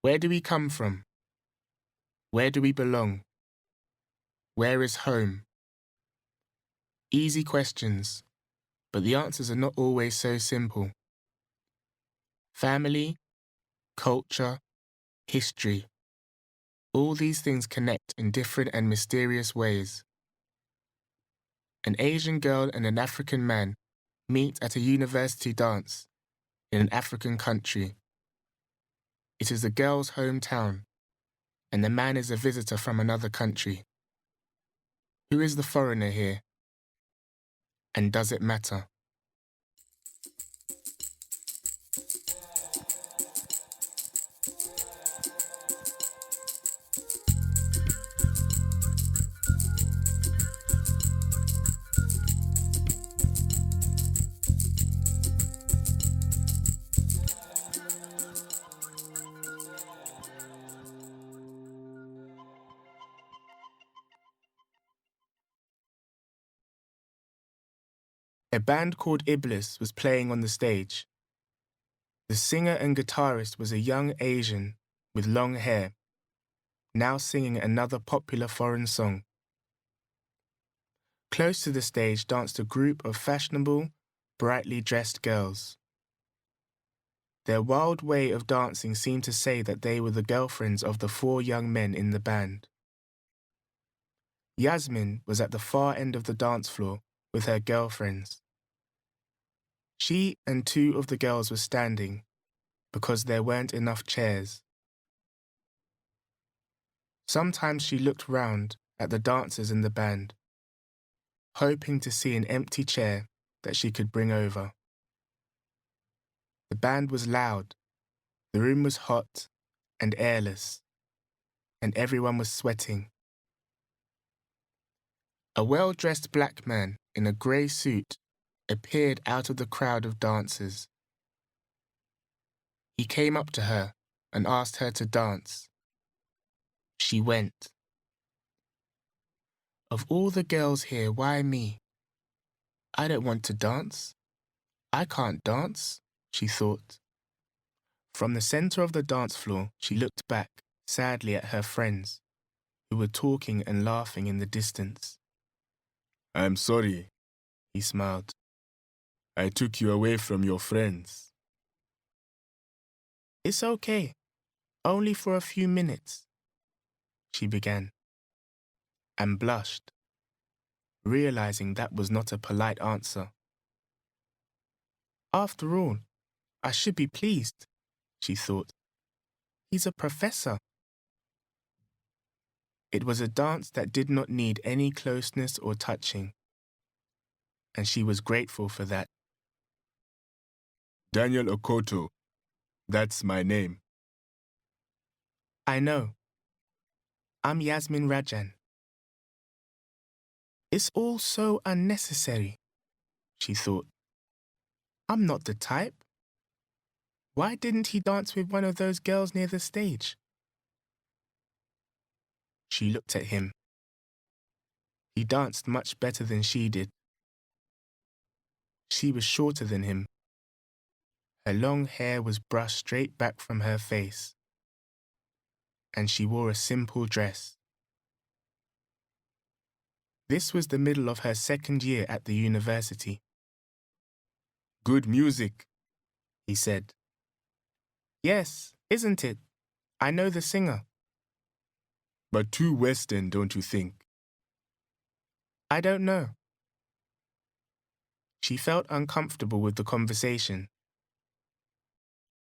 Where do we come from? Where do we belong? Where is home? Easy questions, but the answers are not always so simple. Family, culture, history. All these things connect in different and mysterious ways. An Asian girl and an African man meet at a university dance in an African country. It is the girl's hometown, and the man is a visitor from another country. Who is the foreigner here? And does it matter? A band called Iblis was playing on the stage. The singer and guitarist was a young Asian with long hair, now singing another popular foreign song. Close to the stage danced a group of fashionable, brightly dressed girls. Their wild way of dancing seemed to say that they were the girlfriends of the 4 young men in the band. Yasmin was at the far end of the dance floor with her girlfriends. She and 2 of the girls were standing because there weren't enough chairs. Sometimes she looked round at the dancers in the band, hoping to see an empty chair that she could bring over. The band was loud, the room was hot and airless, and everyone was sweating. A well-dressed black man in a grey suit appeared out of the crowd of dancers. He came up to her and asked her to dance. She went. Of all the girls here, why me? I don't want to dance. I can't dance, she thought. From the centre of the dance floor, she looked back sadly at her friends, who were talking and laughing in the distance. I'm sorry, he smiled. I took you away from your friends. It's okay. Only for a few minutes, she began, and blushed, realizing that was not a polite answer. After all, I should be pleased, she thought. He's a professor. It was a dance that did not need any closeness or touching, and she was grateful for that. Daniel Okoto, that's my name. I know. I'm Yasmin Rajan. It's all so unnecessary, she thought. I'm not the type. Why didn't he dance with one of those girls near the stage? She looked at him. He danced much better than she did. She was shorter than him. Her long hair was brushed straight back from her face, and she wore a simple dress. This was the middle of her 2nd year at the university. Good music, he said. Yes, isn't it? I know the singer. But too Western, don't you think? I don't know. She felt uncomfortable with the conversation.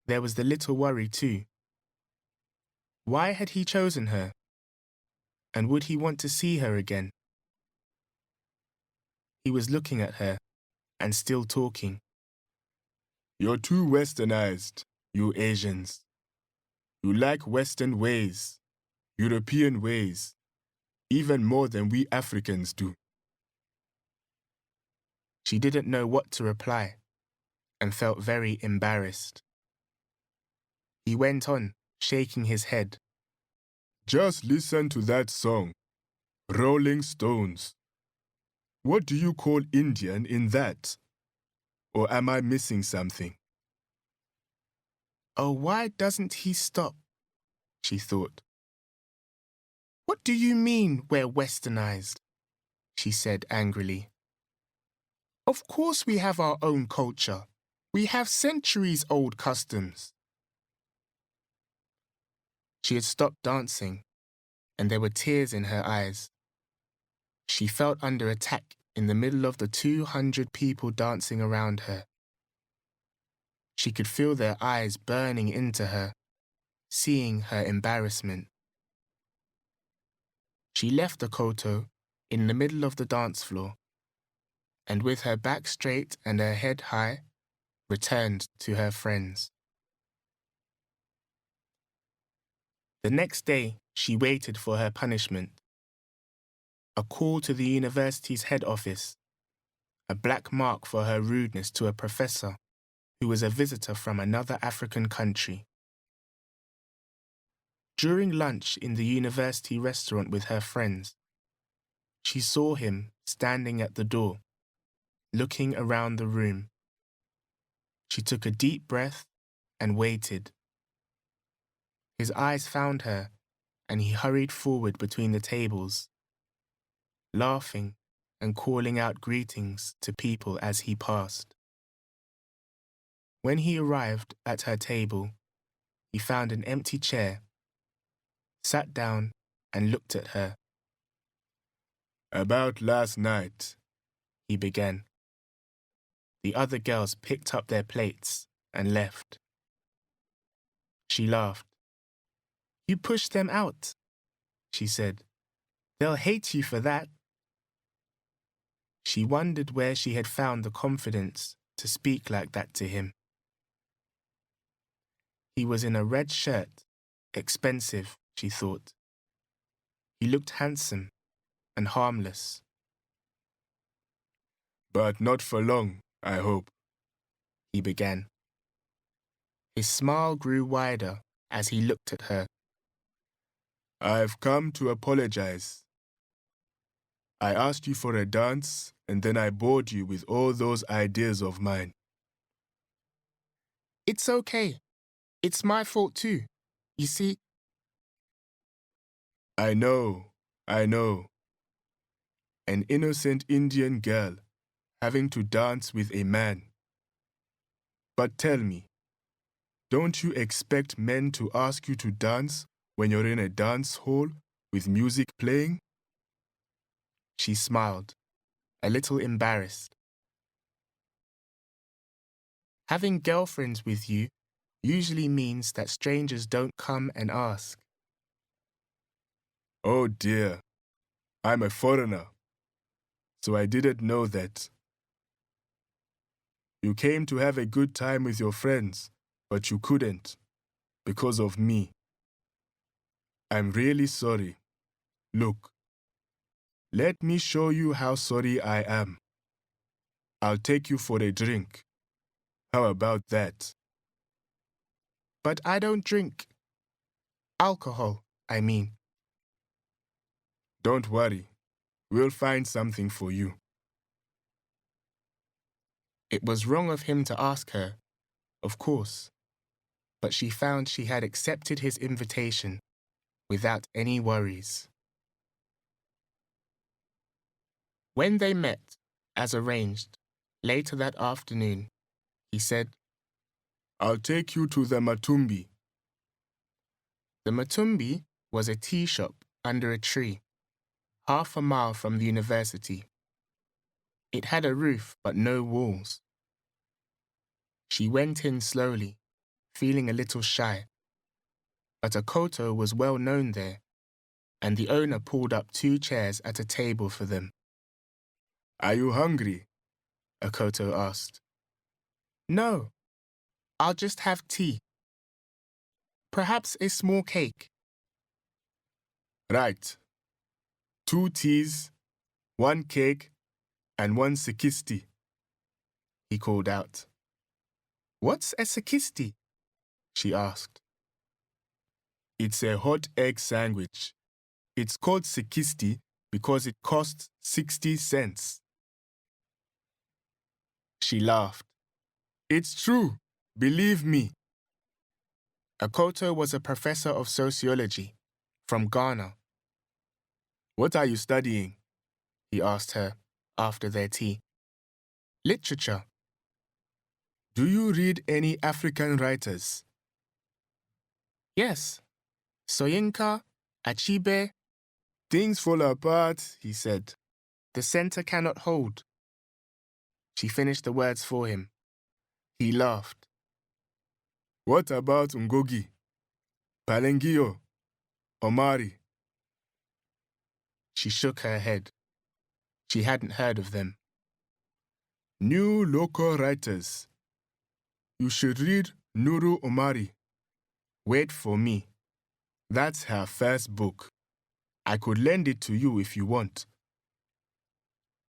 There was the little worry too. Why had he chosen her? And would he want to see her again? He was looking at her and still talking. You're too westernized, you Asians. You like Western ways, European ways, even more than we Africans do. She didn't know what to reply and felt very embarrassed. He went on, shaking his head. Just listen to that song, Rolling Stones. What do you call Indian in that? Or am I missing something? Oh, why doesn't he stop? she thought. What do you mean we're westernized? She said angrily. Of course we have our own culture. We have centuries-old customs. She had stopped dancing, and there were tears in her eyes. She felt under attack in the middle of the 200 people dancing around her. She could feel their eyes burning into her, seeing her embarrassment. She left the koto in the middle of the dance floor, and with her back straight and her head high, returned to her friends. The next day, she waited for her punishment. A call to the university's head office, a black mark for her rudeness to a professor who was a visitor from another African country. During lunch in the university restaurant with her friends, she saw him standing at the door, looking around the room. She took a deep breath and waited. His eyes found her, and he hurried forward between the tables, laughing and calling out greetings to people as he passed. When he arrived at her table, he found an empty chair, sat down and looked at her. About last night, he began. The other girls picked up their plates and left. She laughed. You pushed them out, she said. They'll hate you for that. She wondered where she had found the confidence to speak like that to him. He was in a red shirt, expensive, she thought. He looked handsome and harmless. But not for long, I hope, he began. His smile grew wider as he looked at her. I've come to apologize. I asked you for a dance, and then I bored you with all those ideas of mine. It's okay. It's my fault too. You see? I know. An innocent Indian girl having to dance with a man. But tell me, don't you expect men to ask you to dance when you're in a dance hall with music playing? She smiled, a little embarrassed. Having girlfriends with you usually means that strangers don't come and ask. Oh dear, I'm a foreigner, so I didn't know that. You came to have a good time with your friends, but you couldn't, because of me. I'm really sorry. Look, let me show you how sorry I am. I'll take you for a drink. How about that? But I don't drink. Alcohol, I mean. Don't worry. We'll find something for you. It was wrong of him to ask her, of course, but she found she had accepted his invitation without any worries. When they met, as arranged, later that afternoon, he said, I'll take you to the Matumbi. The Matumbi was a tea shop under a tree, half a mile from the university. It had a roof but no walls. She went in slowly, feeling a little shy. But a koto was well known there, and the owner pulled up 2 chairs at a table for them. Are you hungry? A koto asked. No, I'll just have tea. Perhaps a small cake. Right. 2 teas, 1 cake, and 1 sikisti, he called out. What's a sikisti? She asked. It's a hot egg sandwich. It's called sikisti because it costs 60 cents. She laughed. It's true, believe me. Akoto was a professor of sociology from Ghana. "What are you studying?" he asked her after their tea. "Literature." "Do you read any African writers?" "Yes. Soyinka, Achebe." "Things fall apart," he said. "The center cannot hold." She finished the words for him. He laughed. "What about Ngogi, Palengio, Omari?" She shook her head. She hadn't heard of them. "New local writers. You should read Nuru Omari. Wait for me. That's her first book. I could lend it to you if you want."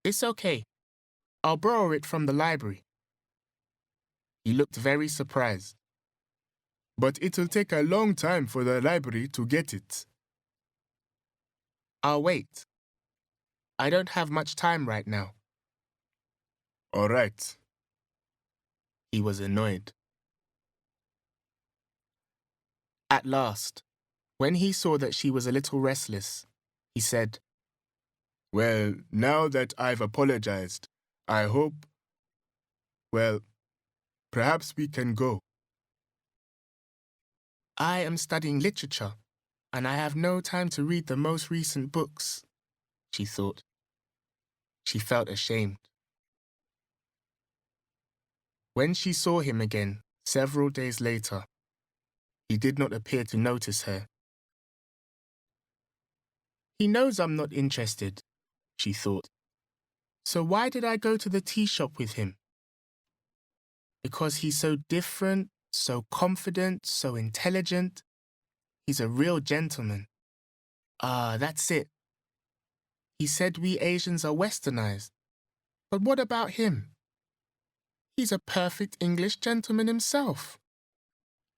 "It's okay. I'll borrow it from the library." He looked very surprised. "But it'll take a long time for the library to get it." "I'll wait. I don't have much time right now." "All right." He was annoyed. At last, when he saw that she was a little restless, he said, "Well, now that I've apologized, I hope, well, perhaps we can go." "I am studying literature, and I have no time to read the most recent books," she thought. She felt ashamed. When she saw him again, several days later, he did not appear to notice her. "He knows I'm not interested," she thought. "So why did I go to the tea shop with him? Because he's so different, so confident, so intelligent. He's a real gentleman. Ah, that's it. He said we Asians are westernized. But what about him? He's a perfect English gentleman himself.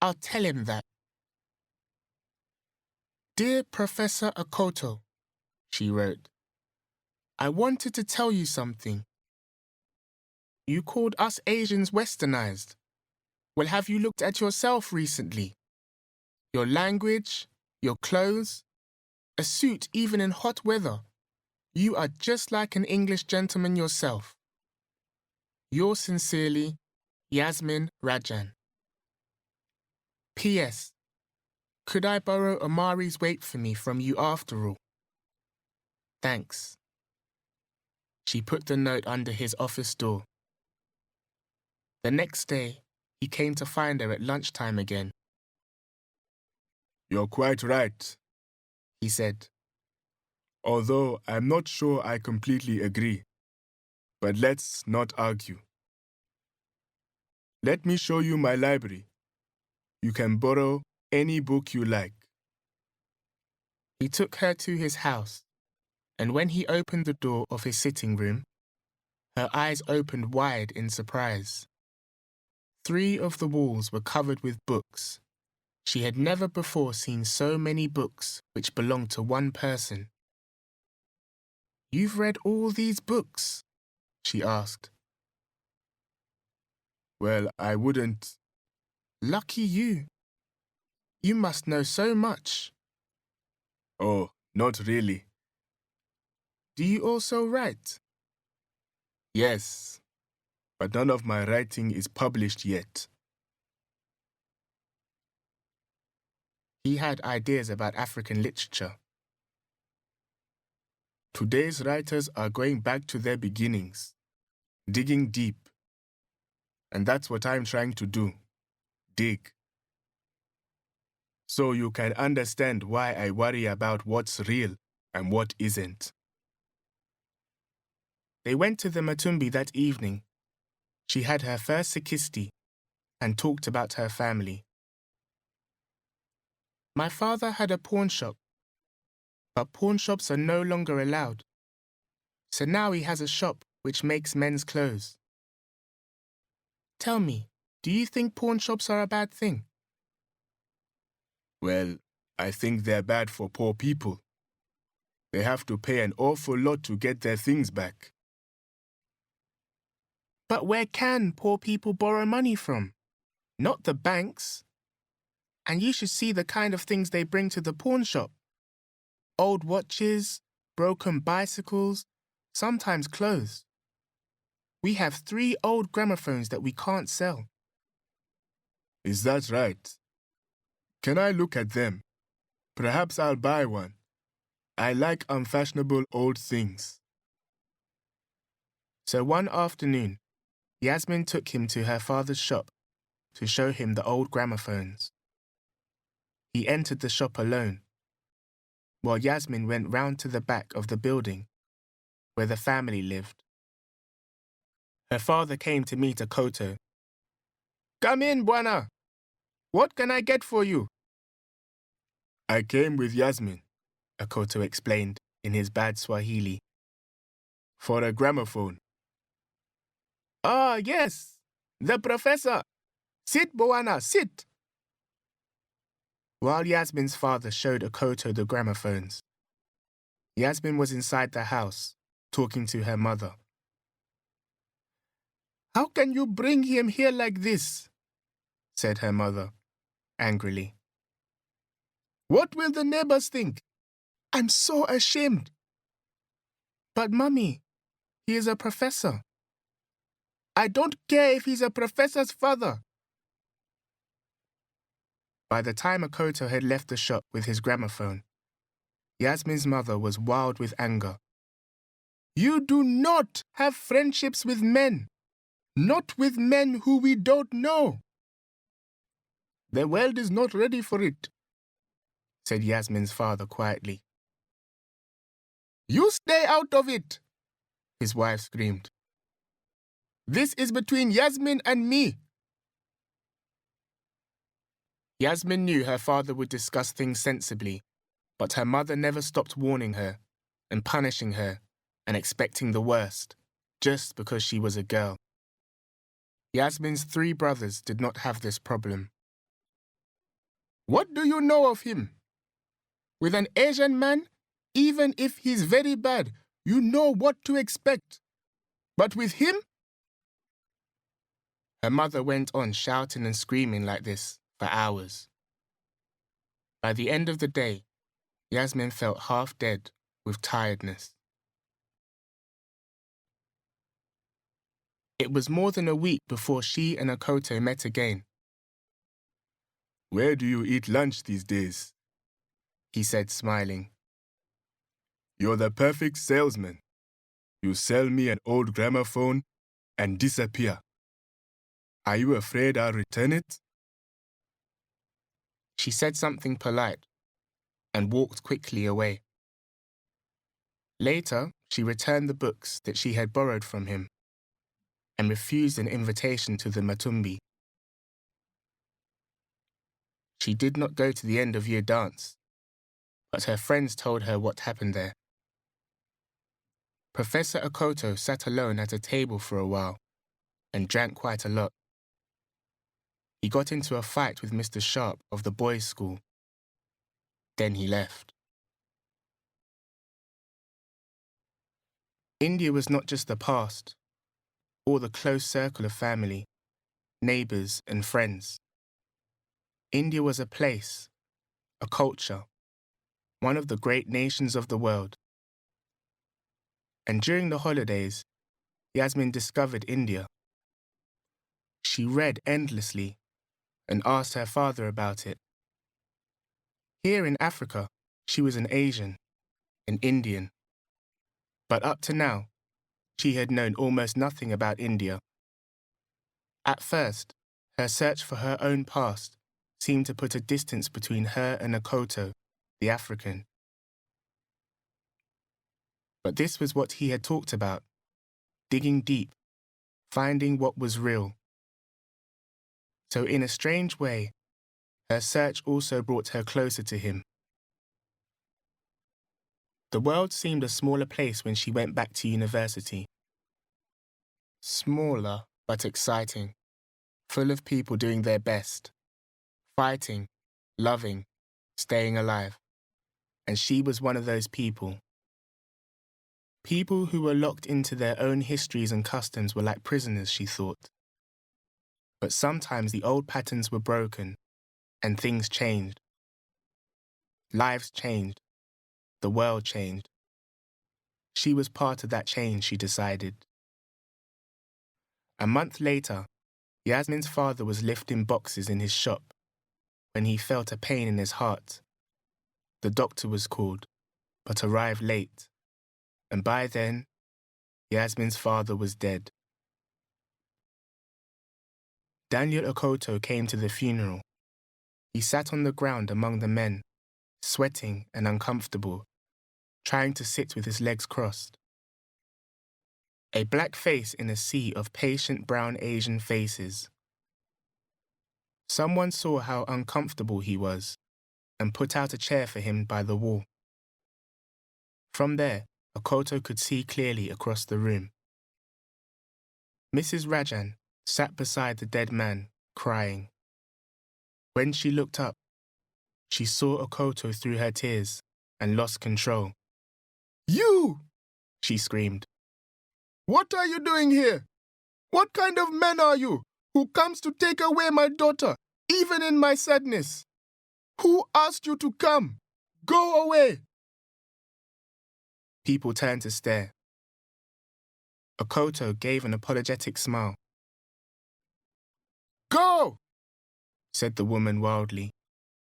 I'll tell him that." "Dear Professor Akoto," she wrote, "I wanted to tell you something. You called us Asians westernized. Well, have you looked at yourself recently? Your language, your clothes, a suit even in hot weather. You are just like an English gentleman yourself. Yours sincerely, Yasmin Rajan. P.S. Could I borrow Omari's weight for me from you after all? Thanks." She put the note under his office door. The next day, he came to find her at lunchtime again. "You're quite right," he said. "Although I'm not sure I completely agree. But let's not argue. Let me show you my library. You can borrow any book you like." He took her to his house, and when he opened the door of his sitting room, her eyes opened wide in surprise. 3 of the walls were covered with books. She had never before seen so many books which belonged to one person. "You've read all these books?" she asked. "Well, I wouldn't." "Lucky you. You must know so much." "Oh, not really." "Do you also write?" "Yes, but none of my writing is published yet." He had ideas about African literature. Today's writers are going back to their beginnings, digging deep. And that's what I'm trying to do, dig. So you can understand why I worry about what's real and what isn't. They went to the Matumbi that evening. She had her first sikisti and talked about her family. "My father had a pawn shop, but pawn shops are no longer allowed. So now he has a shop which makes men's clothes. Tell me, do you think pawn shops are a bad thing?" "Well, I think they're bad for poor people. They have to pay an awful lot to get their things back." "But where can poor people borrow money from? Not the banks." And you should see the kind of things they bring to the pawn shop. Old watches, broken bicycles, sometimes clothes. We have 3 old gramophones that we can't sell. Is that right? Can I look at them? Perhaps I'll buy one. I like unfashionable old things. So one afternoon, Yasmin took him to her father's shop to show him the old gramophones. He entered the shop alone, while Yasmin went round to the back of the building where the family lived. Her father came to meet Akoto. "Come in, Bwana. What can I get for you?" I came with Yasmin, Akoto explained in his bad Swahili. For a gramophone. "Ah, yes, the professor. Sit, Bwana, sit." While Yasmin's father showed Akoto the gramophones, Yasmin was inside the house, talking to her mother. "How can you bring him here like this?" said her mother, angrily. "What will the neighbors think? I'm so ashamed." "But, Mummy, he is a professor." "I don't care if he's a professor's father." By the time Akoto had left the shop with his gramophone, Yasmin's mother was wild with anger. "You do not have friendships with men, not with men who we don't know." "The world is not ready for it," said Yasmin's father quietly. "You stay out of it," his wife screamed. "This is between Yasmin and me." Yasmin knew her father would discuss things sensibly, but her mother never stopped warning her and punishing her and expecting the worst, just because she was a girl. Yasmin's 3 brothers did not have this problem. "What do you know of him? With an Asian man, even if he's very bad, you know what to expect. But with him?" Her mother went on shouting and screaming like this for hours. By the end of the day, Yasmin felt half dead with tiredness. It was more than a week before she and Akoto met again. "Where do you eat lunch these days?" he said, smiling. "You're the perfect salesman. You sell me an old gramophone and disappear. Are you afraid I'll return it?" She said something polite and walked quickly away. Later, she returned the books that she had borrowed from him and refused an invitation to the Matumbi. She did not go to the end of year dance, but her friends told her what happened there. Professor Akoto sat alone at a table for a while and drank quite a lot. He got into a fight with Mr. Sharp of the boys' school. Then he left. India was not just the past, or the close circle of family, neighbours and friends. India was a place, a culture, one of the great nations of the world. And during the holidays, Yasmin discovered India. She read endlessly and asked her father about it. Here in Africa, she was an Asian, an Indian. But up to now, she had known almost nothing about India. At first, her search for her own past seemed to put a distance between her and Akoto, the African. But this was what he had talked about, digging deep, finding what was real. So in a strange way, her search also brought her closer to him. The world seemed a smaller place when she went back to university. Smaller, but exciting, full of people doing their best, fighting, loving, staying alive. And she was one of those people. People who were locked into their own histories and customs were like prisoners, she thought. But sometimes the old patterns were broken, and things changed. Lives changed. The world changed. She was part of that change, she decided. A month later, Yasmin's father was lifting boxes in his shop when he felt a pain in his heart. The doctor was called, but arrived late, and by then, Yasmin's father was dead. Daniel Okoto came to the funeral. He sat on the ground among the men, sweating and uncomfortable, trying to sit with his legs crossed. A black face in a sea of patient brown Asian faces. Someone saw how uncomfortable he was and put out a chair for him by the wall. From there, Okoto could see clearly across the room. Mrs. Rajan sat beside the dead man, crying. When she looked up, she saw Okoto through her tears and lost control. You! She screamed. What are you doing here? What kind of man are you who comes to take away my daughter, even in my sadness? Who asked you to come? Go away! People turned to stare. Okoto gave an apologetic smile. Go! Said the woman wildly,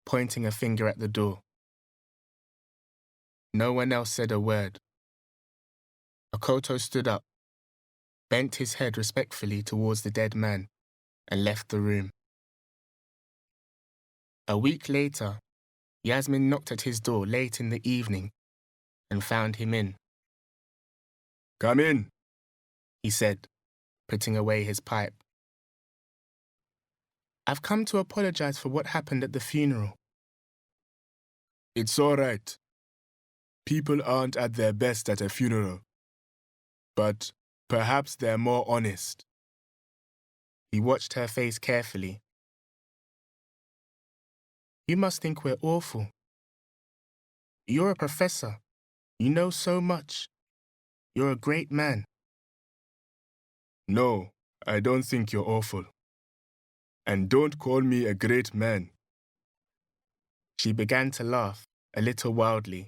pointing a finger at the door. No one else said a word. Okoto stood up, bent his head respectfully towards the dead man, and left the room. A week later, Yasmin knocked at his door late in the evening and found him in. Come in, he said, putting away his pipe. I've come to apologize for what happened at the funeral. It's all right. People aren't at their best at a funeral. But perhaps they're more honest. He watched her face carefully. You must think we're awful. You're a professor. You know so much. You're a great man. No, I don't think you're awful. And don't call me a great man. She began to laugh, a little wildly.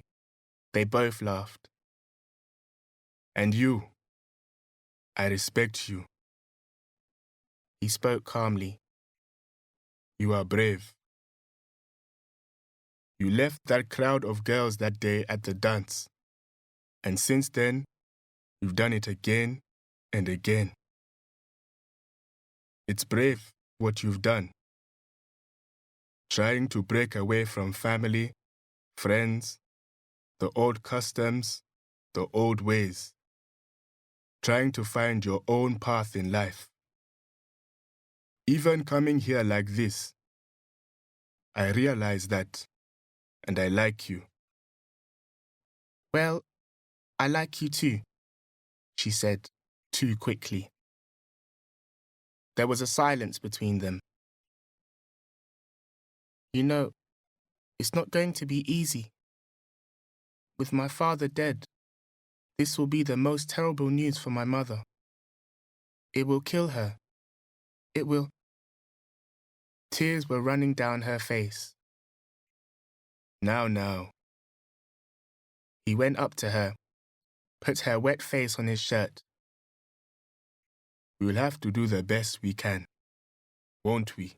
They both laughed. And you, I respect you. He spoke calmly. You are brave. You left that crowd of girls that day at the dance. And since then, you've done it again and again. It's brave what you've done. Trying to break away from family, friends, the old customs, the old ways. Trying to find your own path in life. Even coming here like this, I realize that, and I like you. Well, I like you too, she said, too quickly. There was a silence between them. You know, it's not going to be easy. With my father dead, this will be the most terrible news for my mother. It will kill her. It will. Tears were running down her face. Now. He went up to her, put her wet face on his shirt. We'll have to do the best we can, won't we?